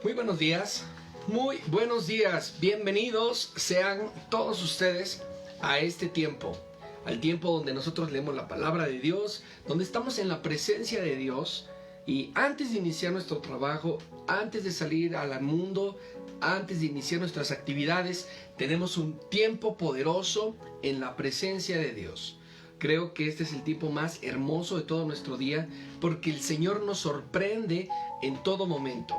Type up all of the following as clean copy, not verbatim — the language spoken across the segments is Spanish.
Muy buenos días, bienvenidos sean todos ustedes a este tiempo, al tiempo donde nosotros leemos la palabra de Dios, donde estamos en la presencia de Dios. Y antes de iniciar nuestro trabajo, antes de salir al mundo, antes de iniciar nuestras actividades, tenemos un tiempo poderoso en la presencia de Dios. Creo que este es el tiempo más hermoso de todo nuestro día, porque el Señor nos sorprende en todo momento.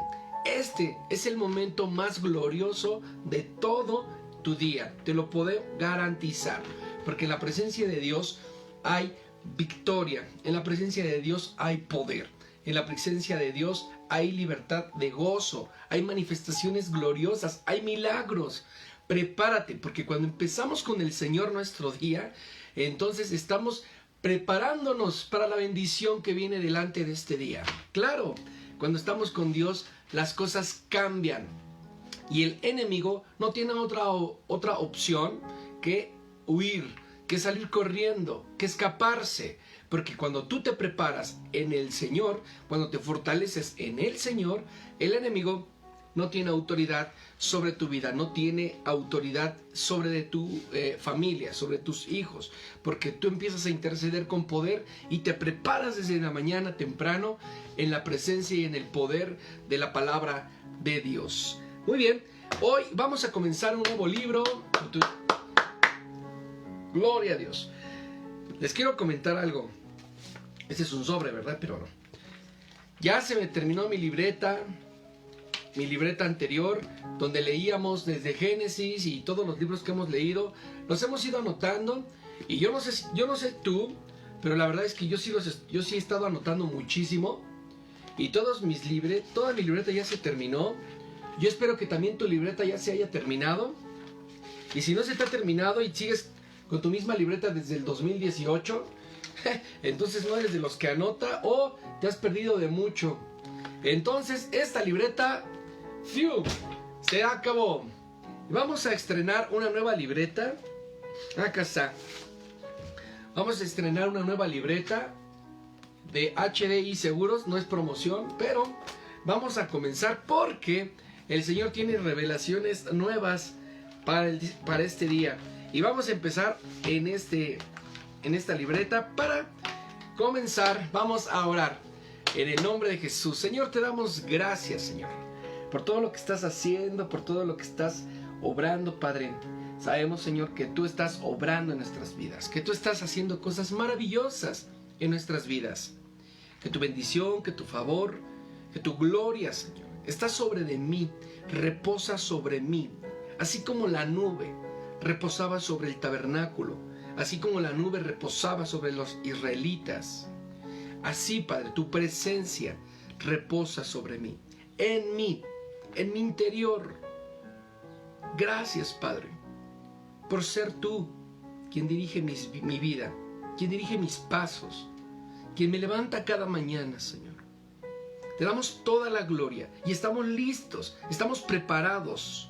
Este es el momento más glorioso de todo tu día, te lo puedo garantizar, porque en la presencia de Dios hay victoria, en la presencia de Dios hay poder, en la presencia de Dios hay libertad de gozo, hay manifestaciones gloriosas, hay milagros. Prepárate, porque cuando empezamos con el Señor nuestro día, entonces estamos preparándonos para la bendición que viene delante de este día. Claro, cuando estamos con Dios, las cosas cambian. Y el enemigo no tiene otra opción que huir, que salir corriendo, que escaparse. Porque cuando tú te preparas en el Señor, cuando te fortaleces en el Señor, el enemigo no tiene autoridad sobre tu vida, no tiene autoridad sobre tu familia, sobre tus hijos, porque tú empiezas a interceder con poder y te preparas desde la mañana temprano en la presencia y en el poder de la palabra de Dios. Muy bien, hoy vamos a comenzar un nuevo libro. Gloria a Dios. Les quiero comentar algo. Este es un sobre, ¿verdad? Pero no. Ya se me terminó mi libreta anterior, donde leíamos desde Génesis y todos los libros que hemos leído, los hemos ido anotando. Y yo no sé tú, pero la verdad es que yo sí he estado anotando muchísimo. Y toda mi libreta ya se terminó. Yo espero que también tu libreta ya se haya terminado. Y si no se te ha terminado y sigues con tu misma libreta desde el 2018, entonces no eres de los que anota o te has perdido de mucho. Entonces esta libreta se acabó. Vamos a estrenar una nueva libreta. Acá está. Vamos a estrenar una nueva libreta de HDI Seguros. No es promoción, pero vamos a comenzar porque el Señor tiene revelaciones nuevas para este día. Y vamos a empezar en esta libreta. Para comenzar, vamos a orar. En el nombre de Jesús. Señor, te damos gracias, Señor, por todo lo que estás haciendo, por todo lo que estás obrando, Padre. Sabemos, Señor, que tú estás obrando en nuestras vidas, que tú estás haciendo cosas maravillosas en nuestras vidas. Que tu bendición, que tu favor, que tu gloria, Señor, está sobre de mí, reposa sobre mí. Así como la nube reposaba sobre el tabernáculo, así como la nube reposaba sobre los israelitas. Así, Padre, tu presencia reposa sobre mí, en mi interior. Gracias, Padre, por ser tú quien dirige mi vida, quien dirige mis pasos, quien me levanta cada mañana, Señor. Te damos toda la gloria y estamos listos, estamos preparados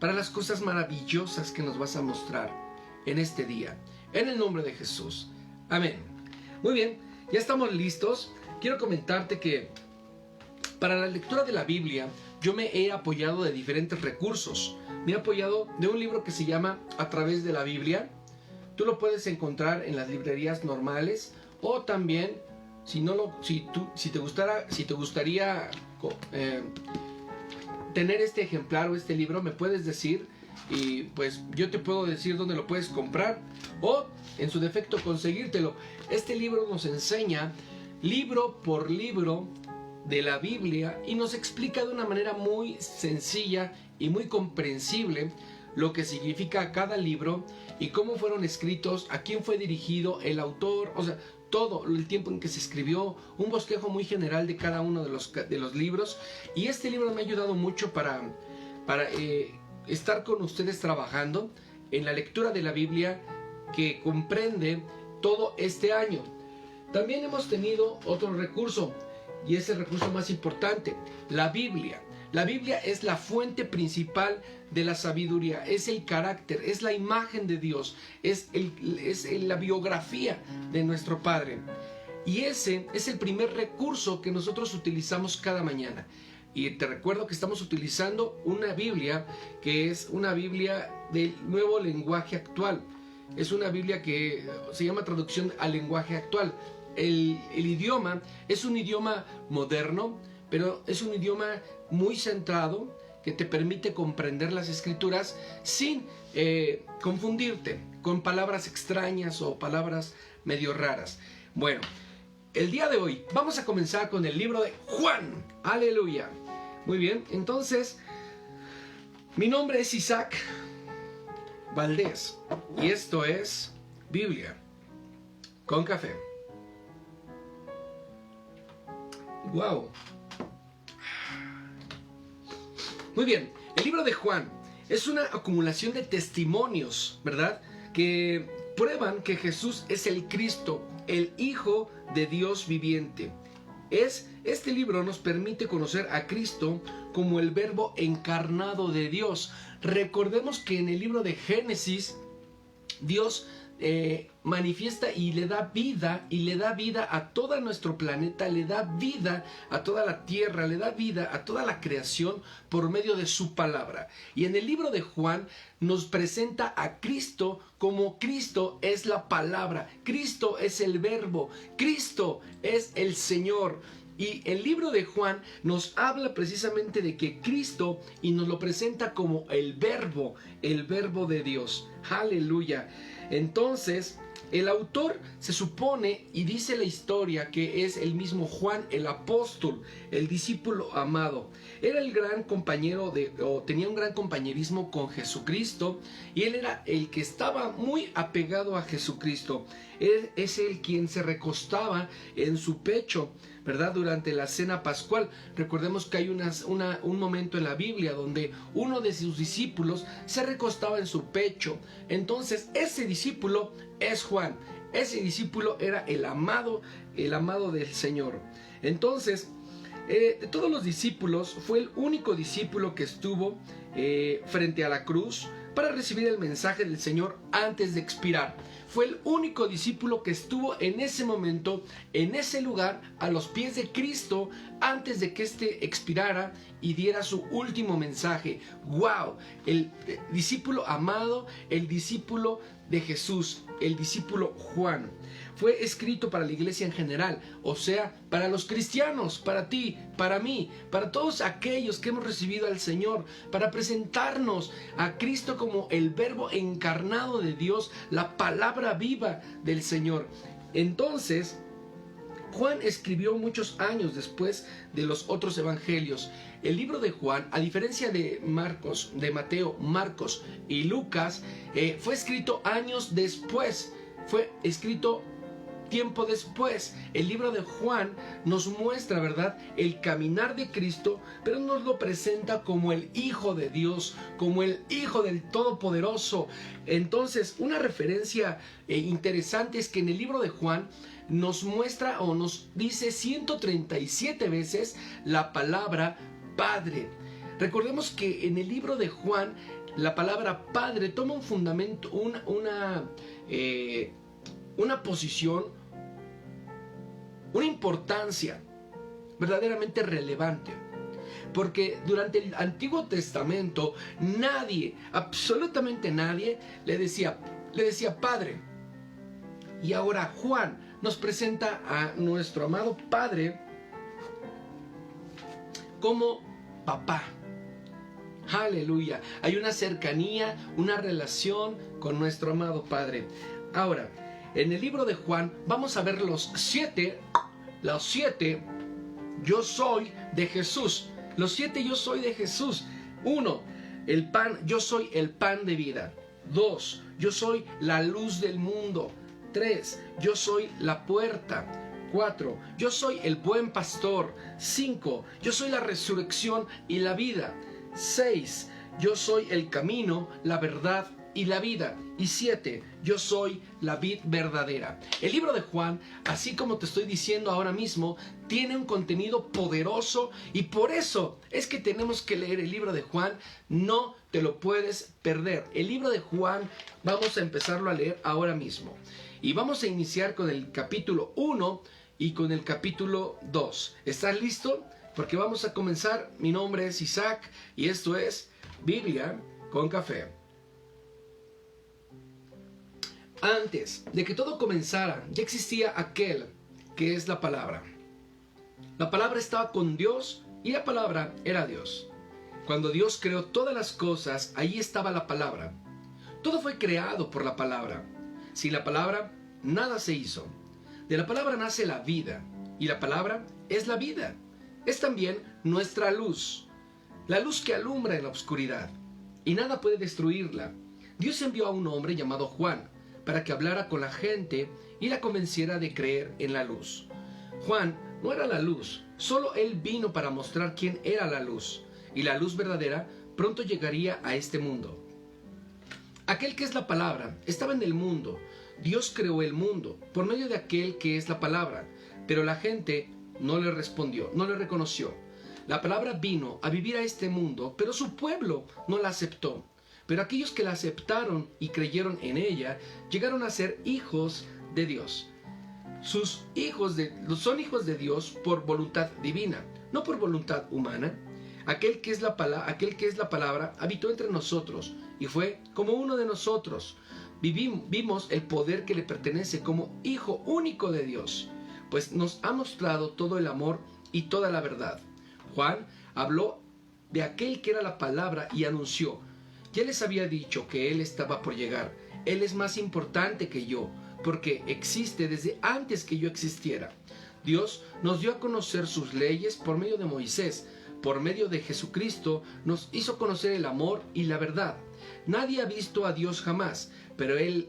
para las cosas maravillosas que nos vas a mostrar en este día. En el nombre de Jesús. Amén. Muy bien. Ya estamos listos. Quiero comentarte que para la lectura de la Biblia yo me he apoyado de diferentes recursos. Me he apoyado de un libro que se llama A través de la Biblia. Tú lo puedes encontrar en las librerías normales, o también si te gustaría tener este ejemplar o este libro, me puedes decir y pues yo te puedo decir dónde lo puedes comprar, o en su defecto conseguírtelo. Este libro nos enseña libro por libro de la Biblia y nos explica de una manera muy sencilla y muy comprensible lo que significa cada libro y cómo fueron escritos, a quién fue dirigido, el autor, o sea, todo el tiempo en que se escribió, un bosquejo muy general de cada uno de los libros. Y este libro me ha ayudado mucho para estar con ustedes trabajando en la lectura de la Biblia que comprende todo este año. También hemos tenido otro recurso, y es el recurso más importante, la Biblia. La Biblia es la fuente principal de la sabiduría, es el carácter, es la imagen de Dios, es la biografía de nuestro Padre. Y ese es el primer recurso que nosotros utilizamos cada mañana. Y te recuerdo que estamos utilizando una Biblia que es una Biblia del nuevo lenguaje actual. Es una Biblia que se llama traducción al lenguaje actual. El idioma es un idioma moderno, pero es un idioma muy centrado que te permite comprender las escrituras sin confundirte con palabras extrañas o palabras medio raras. Bueno, el día de hoy vamos a comenzar con el libro de Juan. Aleluya. Muy bien, entonces mi nombre es Isaac Valdés y esto es Biblia con café. Wow. Muy bien, el libro de Juan es una acumulación de testimonios, ¿verdad? Que prueban que Jesús es el Cristo, el Hijo de Dios viviente. Este libro nos permite conocer a Cristo como el Verbo encarnado de Dios. Recordemos que en el libro de Génesis, Dios manifiesta y le da vida a todo nuestro planeta, le da vida a toda la tierra, le da vida a toda la creación por medio de su palabra. Y en el libro de Juan nos presenta a Cristo como Cristo es la palabra, Cristo es el Verbo, Cristo es el Señor. Y el libro de Juan nos habla precisamente de que Cristo y nos lo presenta como el Verbo de Dios. Aleluya. Entonces, el autor se supone y dice la historia que es el mismo Juan, el apóstol, el discípulo amado. Era el gran compañero o tenía un gran compañerismo con Jesucristo y él era el que estaba muy apegado a Jesucristo. Él es el quien se recostaba en su pecho, ¿verdad? Durante la cena pascual. Recordemos que hay un momento en la Biblia donde uno de sus discípulos se recostaba en su pecho. Entonces ese discípulo es Juan. Ese discípulo era el amado del Señor. Entonces, de todos los discípulos, fue el único discípulo que estuvo frente a la cruz para recibir el mensaje del Señor antes de expirar. Fue el único discípulo que estuvo en ese momento, en ese lugar, a los pies de Cristo, antes de que éste expirara y diera su último mensaje. ¡Wow! El discípulo amado, el discípulo de Jesús, el discípulo Juan. Fue escrito para la iglesia en general, o sea, para los cristianos, para ti, para mí, para todos aquellos que hemos recibido al Señor, para presentarnos a Cristo como el Verbo encarnado de Dios, la palabra viva del Señor. Entonces, Juan escribió muchos años después de los otros evangelios. El libro de Juan, a diferencia de Marcos, de Mateo, Marcos y Lucas, fue escrito años después. Fue escrito tiempo después. El libro de Juan nos muestra, ¿verdad?, el caminar de Cristo, pero nos lo presenta como el Hijo de Dios, como el Hijo del Todopoderoso. Entonces, una referencia interesante es que en el libro de Juan nos muestra o nos dice 137 veces la palabra Padre. Recordemos que en el libro de Juan la palabra Padre toma un fundamento, una posición, una importancia verdaderamente relevante. Porque durante el Antiguo Testamento nadie, absolutamente nadie, le decía Padre. Y ahora Juan nos presenta a nuestro amado Padre como papá. Aleluya. Hay una cercanía, una relación con nuestro amado Padre. Ahora, en el libro de Juan vamos a ver los siete yo soy de Jesús. Los 7 yo soy de Jesús. 1, el pan, yo soy el pan de vida. 2, yo soy la luz del mundo. 3, yo soy la puerta. 4, yo soy el buen pastor. 5, yo soy la resurrección y la vida. 6, yo soy el camino, la verdad y la vida. Y 7, yo soy la vid verdadera. El libro de Juan, así como te estoy diciendo ahora mismo, tiene un contenido poderoso y por eso es que tenemos que leer el libro de Juan. No te lo puedes perder. El libro de Juan vamos a empezarlo a leer ahora mismo. Y vamos a iniciar con el capítulo 1 y con el capítulo 2. ¿Estás listo? porque vamos a comenzar. Mi nombre es Isaac y esto es Biblia con Café. Antes de que todo comenzara, ya existía aquel que es la palabra. La palabra estaba con Dios y la palabra era Dios. Cuando Dios creó todas las cosas, ahí estaba la palabra. Todo fue creado por la palabra. Sin la palabra, nada se hizo. De la palabra nace la vida, y la palabra es la vida. Es también nuestra luz, la luz que alumbra en la oscuridad, y nada puede destruirla. Dios envió a un hombre llamado Juan, para que hablara con la gente y la convenciera de creer en la luz. Juan no era la luz, solo él vino para mostrar quién era la luz, y la luz verdadera pronto llegaría a este mundo. Aquel que es la palabra estaba en el mundo. Dios creó el mundo por medio de aquel que es la palabra, pero la gente no le respondió, no le reconoció. La palabra vino a vivir a este mundo, pero su pueblo no la aceptó. Pero aquellos que la aceptaron y creyeron en ella, llegaron a ser hijos de Dios. Son hijos de Dios por voluntad divina, no por voluntad humana. Aquel que es la palabra habitó entre nosotros y fue como uno de nosotros. Vimos el poder que le pertenece como Hijo único de Dios, pues nos ha mostrado todo el amor y toda la verdad. Juan habló de aquel que era la palabra y anunció: ya les había dicho que Él estaba por llegar. Él es más importante que yo, porque existe desde antes que yo existiera. Dios nos dio a conocer sus leyes por medio de Moisés. Por medio de Jesucristo nos hizo conocer el amor y la verdad. Nadie ha visto a Dios jamás, pero el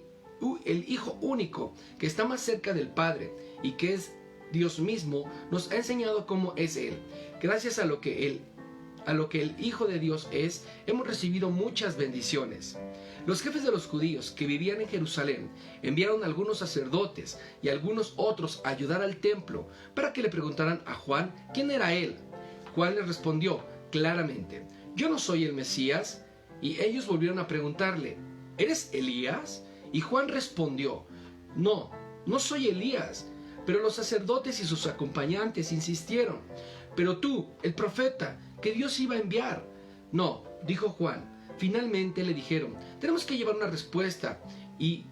Hijo único, que está más cerca del Padre y que es Dios mismo, nos ha enseñado cómo es Él. Gracias a lo que el Hijo de Dios es, hemos recibido muchas bendiciones. Los jefes de los judíos que vivían en Jerusalén enviaron a algunos sacerdotes y a algunos otros a ayudar al templo para que le preguntaran a Juan quién era él. Juan les respondió claramente: yo no soy el Mesías. Y ellos volvieron a preguntarle: ¿eres Elías? Y Juan respondió: no, no soy Elías. Pero los sacerdotes y sus acompañantes insistieron: pero tú, el profeta, que Dios iba a enviar. No, dijo Juan. Finalmente le dijeron: tenemos que llevar una respuesta. Y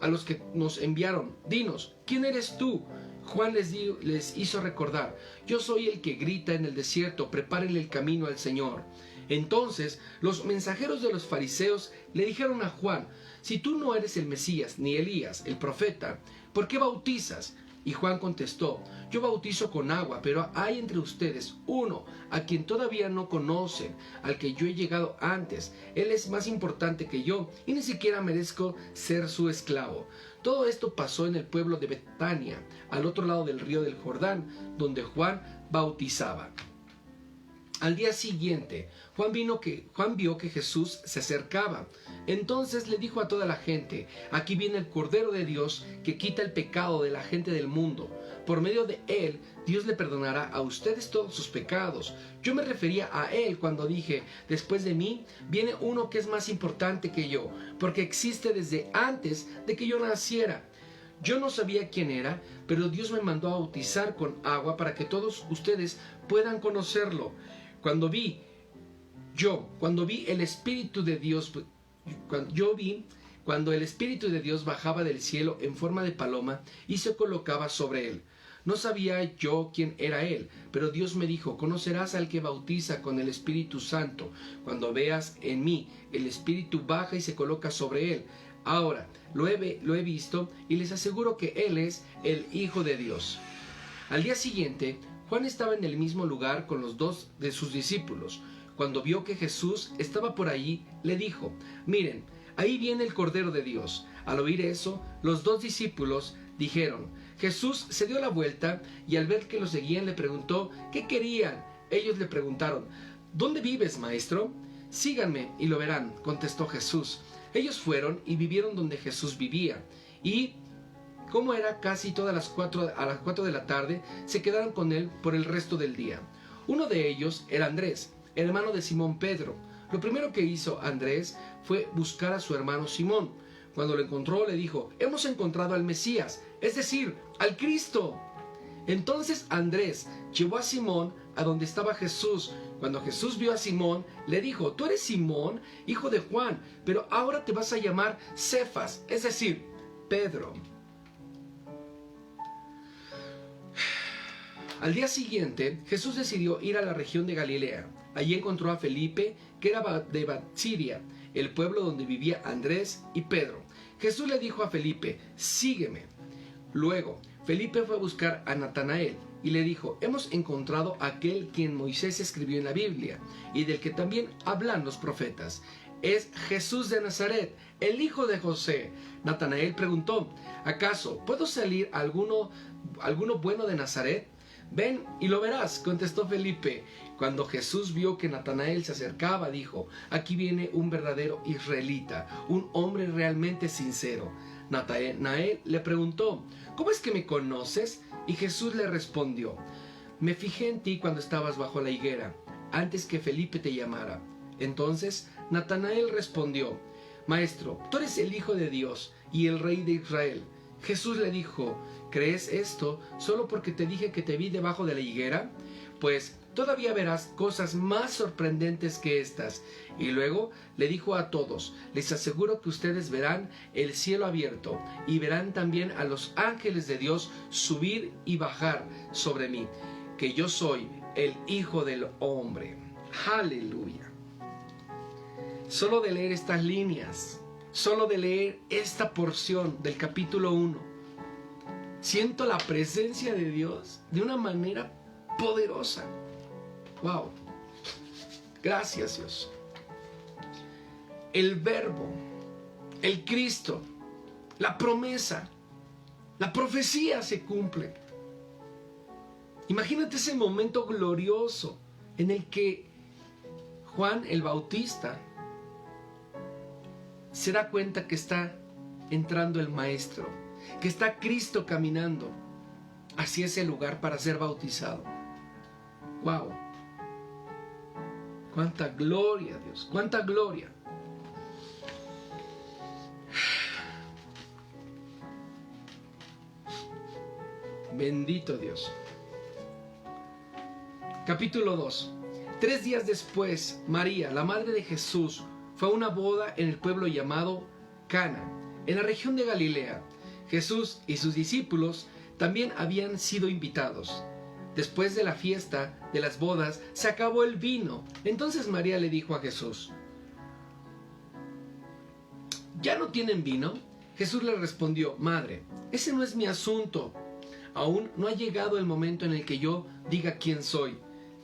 a los que nos enviaron: dinos, ¿quién eres tú? Juan les hizo recordar: yo soy el que grita en el desierto, prepárenle el camino al Señor. Entonces los mensajeros de los fariseos le dijeron a Juan: si tú no eres el Mesías ni Elías, el profeta, ¿por qué bautizas? Y Juan contestó: yo bautizo con agua, pero hay entre ustedes uno a quien todavía no conocen, al que yo he llegado antes. Él es más importante que yo y ni siquiera merezco ser su esclavo. Todo esto pasó en el pueblo de Betania, al otro lado del río del Jordán, donde Juan bautizaba. Al día siguiente, Juan vio que Jesús se acercaba. Entonces le dijo a toda la gente: aquí viene el Cordero de Dios que quita el pecado de la gente del mundo. Por medio de él, Dios le perdonará a ustedes todos sus pecados. Yo me refería a él cuando dije: después de mí viene uno que es más importante que yo, porque existe desde antes de que yo naciera. Yo no sabía quién era, pero Dios me mandó a bautizar con agua para que todos ustedes puedan conocerlo. Cuando vi el Espíritu de Dios, cuando el Espíritu de Dios bajaba del cielo en forma de paloma y se colocaba sobre él. No sabía yo quién era él, pero Dios me dijo: conocerás al que bautiza con el Espíritu Santo. Cuando veas en mí, el Espíritu baja y se coloca sobre él. Ahora lo he visto y les aseguro que él es el Hijo de Dios. Al día siguiente, Juan estaba en el mismo lugar con los dos de sus discípulos. Cuando vio que Jesús estaba por allí, le dijo: miren, ahí viene el Cordero de Dios. Al oír eso, los dos discípulos dijeron. Jesús se dio la vuelta y al ver que lo seguían le preguntó qué querían. Ellos le preguntaron: ¿dónde vives, maestro? Síganme y lo verán, contestó Jesús. Ellos fueron y vivieron donde Jesús vivía. Y como era casi a las 4 de la tarde, se quedaron con él por el resto del día. Uno de ellos era Andrés, hermano de Simón Pedro. Lo primero que hizo Andrés fue buscar a su hermano Simón. Cuando lo encontró, le dijo: hemos encontrado al Mesías, es decir, al Cristo. Entonces Andrés llevó a Simón a donde estaba Jesús. Cuando Jesús vio a Simón, le dijo: tú eres Simón, hijo de Juan, pero ahora te vas a llamar Cefas, es decir, Pedro. Al día siguiente, Jesús decidió ir a la región de Galilea. Allí encontró a Felipe, que era de Bethsaida, el pueblo donde vivía Andrés y Pedro. Jesús le dijo a Felipe: sígueme. Luego, Felipe fue a buscar a Natanael y le dijo: hemos encontrado a aquel quien Moisés escribió en la Biblia y del que también hablan los profetas. Es Jesús de Nazaret, el hijo de José. Natanael preguntó: ¿acaso puedo salir alguno bueno de Nazaret? Ven y lo verás, contestó Felipe. Cuando Jesús vio que Natanael se acercaba, dijo: aquí viene un verdadero israelita, un hombre realmente sincero. Natanael le preguntó: ¿cómo es que me conoces? Y Jesús le respondió: me fijé en ti cuando estabas bajo la higuera, antes que Felipe te llamara. Entonces Natanael respondió: Maestro, tú eres el Hijo de Dios y el Rey de Israel. Jesús le dijo: ¿crees esto solo porque te dije que te vi debajo de la higuera? Pues todavía verás cosas más sorprendentes que estas. Y luego le dijo a todos: les aseguro que ustedes verán el cielo abierto y verán también a los ángeles de Dios subir y bajar sobre mí, que yo soy el Hijo del Hombre. ¡Aleluya! Solo de leer estas líneas, solo de leer esta porción del capítulo 1, siento la presencia de Dios de una manera poderosa. ¡Wow! Gracias, Dios. El Verbo, el Cristo, la promesa, la profecía se cumple. Imagínate ese momento glorioso en el que Juan el Bautista se da cuenta que está entrando el Maestro, que está Cristo caminando hacia ese lugar para ser bautizado. ¡Wow! ¡Cuánta gloria, Dios! ¡Cuánta gloria! Bendito Dios. Capítulo 2. 3 días después, María, la madre de Jesús, fue a una boda en el pueblo llamado Cana, en la región de Galilea. Jesús y sus discípulos también habían sido invitados. Después de la fiesta de las bodas, se acabó el vino. Entonces María le dijo a Jesús: ¿ya no tienen vino? Jesús le respondió: Madre, ese no es mi asunto. Aún no ha llegado el momento en el que yo diga quién soy.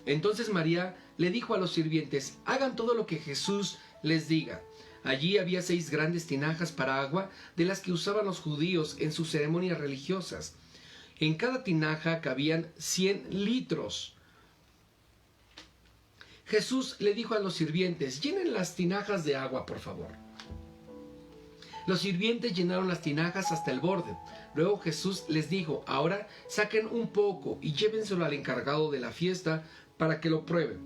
Entonces María le dijo a los sirvientes: hagan todo lo que Jesús les diga. Allí había 6 grandes tinajas para agua, de las que usaban los judíos en sus ceremonias religiosas. En cada tinaja cabían 100 litros. Jesús le dijo a los sirvientes: llenen las tinajas de agua, por favor. Los sirvientes llenaron las tinajas hasta el borde. Luego Jesús les dijo: ahora saquen un poco y llévenselo al encargado de la fiesta para que lo pruebe.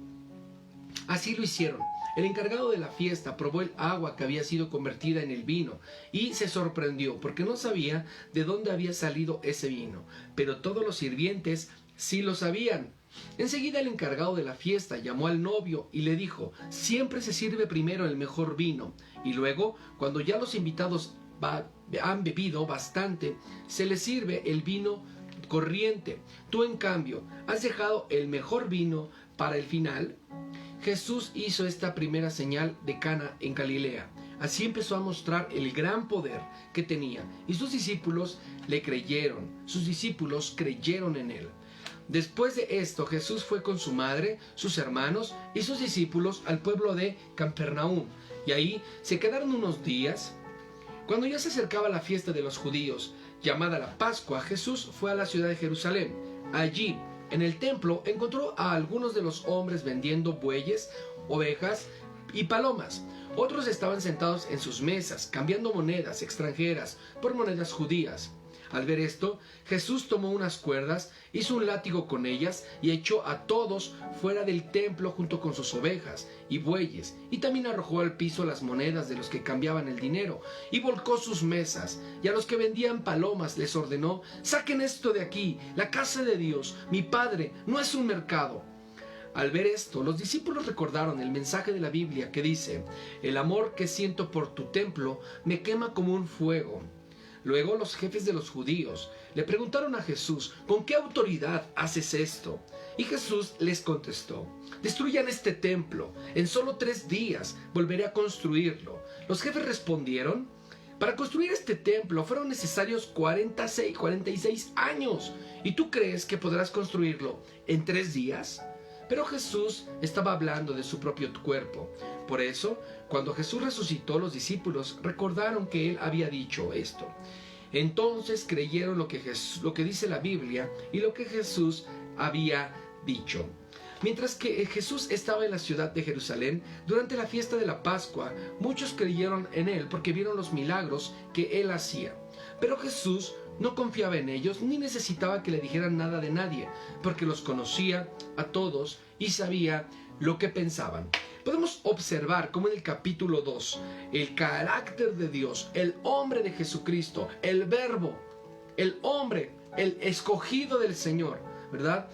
Así lo hicieron. El encargado de la fiesta probó el agua que había sido convertida en el vino y se sorprendió porque no sabía de dónde había salido ese vino, pero todos los sirvientes sí lo sabían. Enseguida el encargado de la fiesta llamó al novio y le dijo: siempre se sirve primero el mejor vino y luego, cuando ya los invitados han bebido bastante, se les sirve el vino corriente. Tú, en cambio, has dejado el mejor vino para el final. Jesús hizo esta primera señal de Cana en Galilea. Así empezó a mostrar el gran poder que tenía, y sus discípulos le creyeron. Sus discípulos creyeron en él. Después de esto, Jesús fue con su madre, sus hermanos y sus discípulos al pueblo de Capernaum, y ahí se quedaron unos días. Cuando ya se acercaba la fiesta de los judíos, llamada la Pascua, Jesús fue a la ciudad de Jerusalén. Allí, en el templo, encontró a algunos de los hombres vendiendo bueyes, ovejas y palomas. Otros estaban sentados en sus mesas, cambiando monedas extranjeras por monedas judías. Al ver esto, Jesús tomó unas cuerdas, hizo un látigo con ellas y echó a todos fuera del templo junto con sus ovejas y bueyes, y también arrojó al piso las monedas de los que cambiaban el dinero, y volcó sus mesas, y a los que vendían palomas les ordenó: saquen esto de aquí, la casa de Dios, mi Padre, no es un mercado. Al ver esto, los discípulos recordaron el mensaje de la Biblia que dice: el amor que siento por tu templo me quema como un fuego. Luego los jefes de los judíos le preguntaron a Jesús: ¿con qué autoridad haces esto? Y Jesús les contestó: destruyan este templo, en solo 3 días volveré a construirlo. Los jefes respondieron: para construir este templo fueron necesarios 46 años, ¿y tú crees que podrás construirlo en 3 días? Pero Jesús estaba hablando de su propio cuerpo. Por eso, cuando Jesús resucitó, los discípulos recordaron que Él había dicho esto. Entonces creyeron lo que dice la Biblia y lo que Jesús había dicho. Mientras que Jesús estaba en la ciudad de Jerusalén, durante la fiesta de la Pascua, muchos creyeron en Él porque vieron los milagros que Él hacía. Pero Jesús no confiaba en ellos ni necesitaba que le dijeran nada de nadie, porque los conocía a todos y sabía lo que pensaban. Podemos observar cómo en el capítulo 2, el carácter de Dios, el hombre de Jesucristo, el verbo, el hombre, el escogido del Señor, ¿verdad?,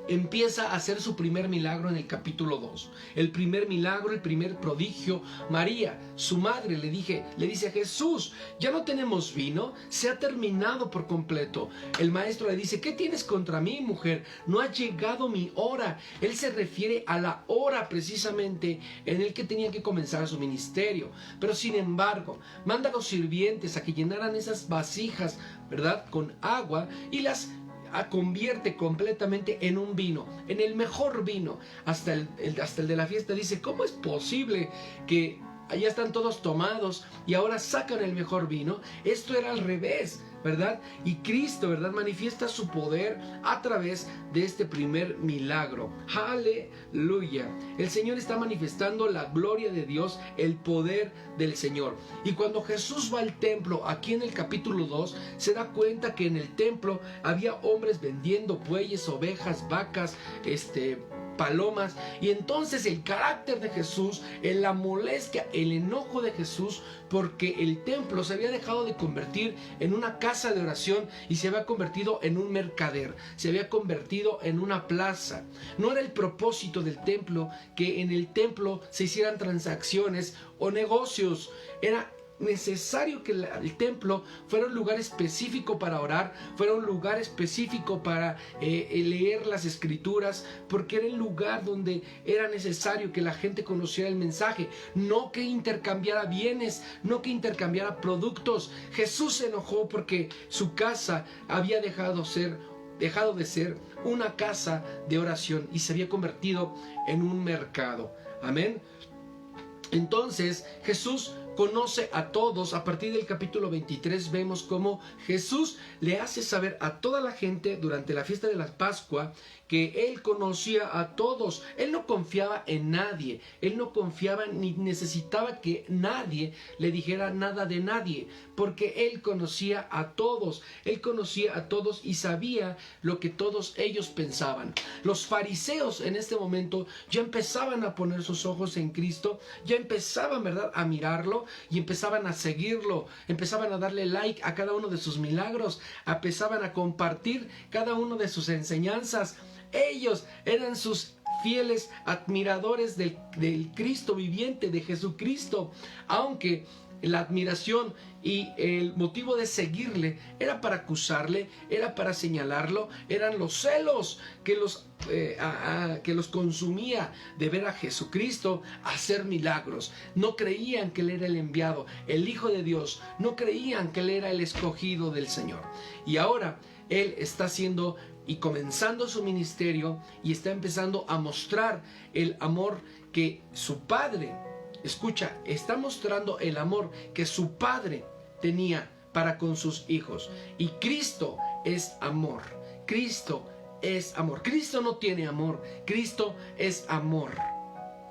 empieza a hacer su primer milagro en el capítulo 2. El primer milagro, el primer prodigio. María, su madre, le dice a Jesús: ya no tenemos vino, se ha terminado por completo. El maestro le dice: ¿qué tienes contra mí, mujer? No ha llegado mi hora. Él se refiere a la hora precisamente en el que tenía que comenzar su ministerio. Pero sin embargo, manda a los sirvientes a que llenaran esas vasijas, ¿verdad?, con agua, y las convierte completamente en un vino, en el mejor vino. Hasta el de la fiesta dice: ¿cómo es posible que ya están todos tomados y ahora sacan el mejor vino? Esto era al revés, ¿verdad? Y Cristo, ¿verdad?, manifiesta su poder a través de este primer milagro. ¡Aleluya! El Señor está manifestando la gloria de Dios, el poder del Señor. Y cuando Jesús va al templo, aquí en el capítulo 2, se da cuenta que en el templo había hombres vendiendo bueyes, ovejas, vacas, palomas. Y entonces el carácter de Jesús, la molestia, el enojo de Jesús, porque el templo se había dejado de convertir en una casa de oración y se había convertido en un mercader, se había convertido en una plaza. No era el propósito del templo que en el templo se hicieran transacciones o negocios. Era necesario que el templo fuera un lugar específico para orar, fuera un lugar específico para leer las escrituras, porque era el lugar donde era necesario que la gente conociera el mensaje, no que intercambiara bienes, no que intercambiara productos. Jesús se enojó porque su casa había dejado de ser una casa de oración y se había convertido en un mercado. Amén. Entonces Jesús conoce a todos. A partir del capítulo 23 vemos cómo Jesús le hace saber a toda la gente durante la fiesta de la Pascua que Él conocía a todos. Él no confiaba en nadie. Él no confiaba ni necesitaba que nadie le dijera nada de nadie, porque Él conocía a todos. Él conocía a todos y sabía lo que todos ellos pensaban. Los fariseos en este momento ya empezaban a poner sus ojos en Cristo, ya empezaban, ¿verdad?, a mirarlo y empezaban a seguirlo, empezaban a darle like a cada uno de sus milagros, empezaban a compartir cada uno de sus enseñanzas. Ellos eran sus fieles admiradores del Cristo viviente, de Jesucristo, aunque la admiración y el motivo de seguirle era para acusarle, era para señalarlo, eran los celos que los consumía de ver a Jesucristo hacer milagros. No creían que Él era el enviado, el Hijo de Dios, no creían que Él era el escogido del Señor. Y ahora Él está haciendo y comenzando su ministerio y está empezando a mostrar el amor que su Padre, escucha, está mostrando el amor que su Padre tenía para con sus hijos. Y Cristo es amor. Cristo es amor. Cristo no tiene amor. Cristo es amor.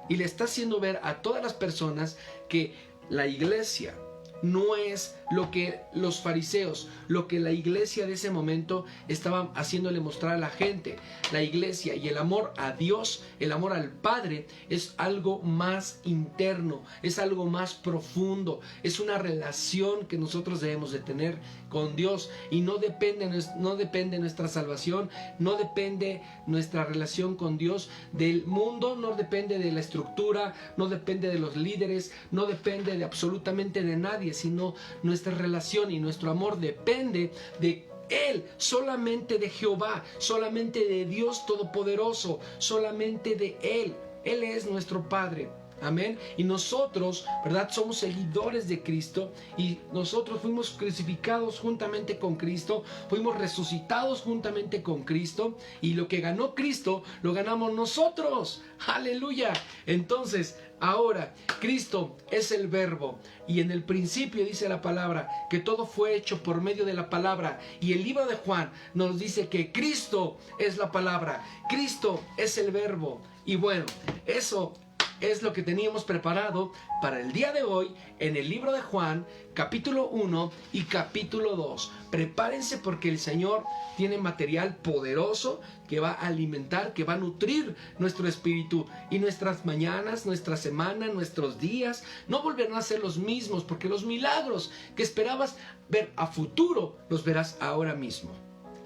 Y le está haciendo ver a todas las personas que la iglesia no es lo que los fariseos, lo que la iglesia de ese momento estaban haciéndole mostrar a la gente. La iglesia y el amor a Dios, el amor al Padre, es algo más interno, es algo más profundo, es una relación que nosotros debemos de tener con Dios y no depende nuestra salvación, no depende nuestra relación con Dios del mundo, no depende de la estructura, no depende de los líderes, no depende de absolutamente de nadie, sino nuestra relación y nuestro amor depende de Él, solamente de Jehová, solamente de Dios Todopoderoso, solamente de Él. Él es nuestro Padre. Amén. Y nosotros, ¿verdad? Somos seguidores de Cristo y nosotros fuimos crucificados juntamente con Cristo, fuimos resucitados juntamente con Cristo y lo que ganó Cristo lo ganamos nosotros. Aleluya. Entonces, ahora, Cristo es el Verbo y en el principio dice la palabra que todo fue hecho por medio de la palabra, y el libro de Juan nos dice que Cristo es la palabra, Cristo es el Verbo. Y bueno, eso es lo que teníamos preparado para el día de hoy en el libro de Juan, capítulo 1 y capítulo 2. Prepárense porque el Señor tiene material poderoso que va a alimentar, que va a nutrir nuestro espíritu, y nuestras mañanas, nuestra semana, nuestros días no volverán a ser los mismos, porque los milagros que esperabas ver a futuro los verás ahora mismo.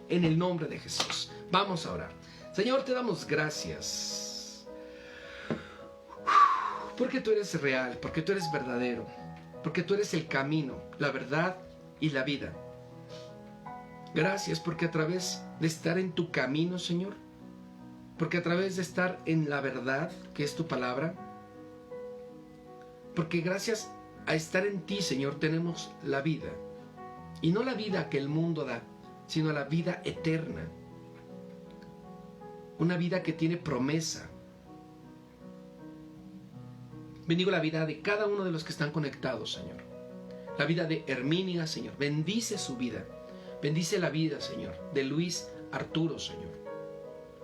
En el nombre de Jesús. Vamos a orar. Señor, te damos gracias. Porque tú eres real, porque tú eres verdadero, porque tú eres el camino, la verdad y la vida. Gracias porque a través de estar en tu camino, Señor, porque a través de estar en la verdad, que es tu palabra, porque gracias a estar en ti, Señor, tenemos la vida. Y no la vida que el mundo da, sino la vida eterna. Una vida que tiene promesa. Bendigo la vida de cada uno de los que están conectados, Señor. La vida de Herminia, Señor. Bendice su vida. Bendice la vida, Señor, de Luis Arturo, Señor.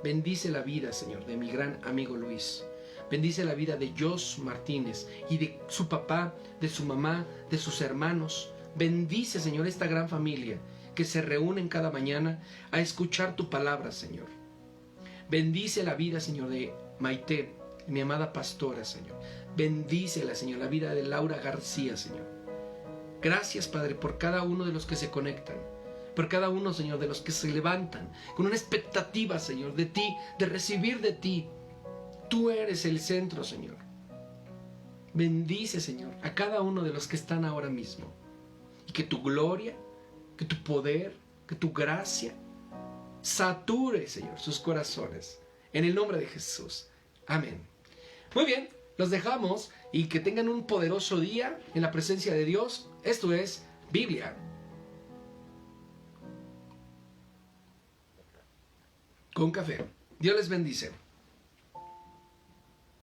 Bendice la vida, Señor, de mi gran amigo Luis. Bendice la vida de Jos Martínez y de su papá, de su mamá, de sus hermanos. Bendice, Señor, esta gran familia que se reúnen cada mañana a escuchar tu palabra, Señor. Bendice la vida, Señor, de Maite, mi amada pastora, Señor. Bendícela, Señor, la vida de Laura García, Señor. Gracias, Padre, por cada uno de los que se conectan, por cada uno, Señor, de los que se levantan con una expectativa, Señor, de ti, de recibir de ti. Tú eres el centro, Señor. Bendice, Señor, a cada uno de los que están ahora mismo, y que tu gloria, que tu poder, que tu gracia sature, Señor, sus corazones. En el nombre de Jesús. Amén. Muy bien, los dejamos y que tengan un poderoso día en la presencia de Dios. Esto es Biblia con café. Dios les bendice.